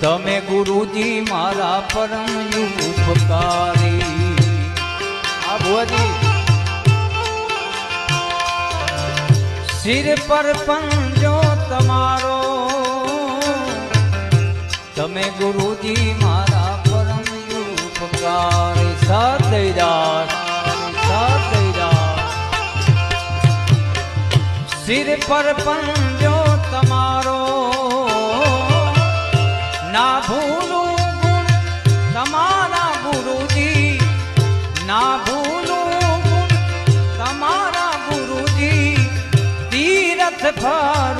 તમે ગુરુજી મારા પરમ ઉપકારી। આ ભુવાજી સિર પર પંજો તમારો, તમે ગુરુજી મારા પરમ ઉપકારી। સદૈરાજ સદૈરાજ સિર પર પંજો તમારો, ના ભૂલું ગુણ તમારા ગુરુજી, ના ભૂલું ગુણ તમારા ગુરુજી। તીરથ ફર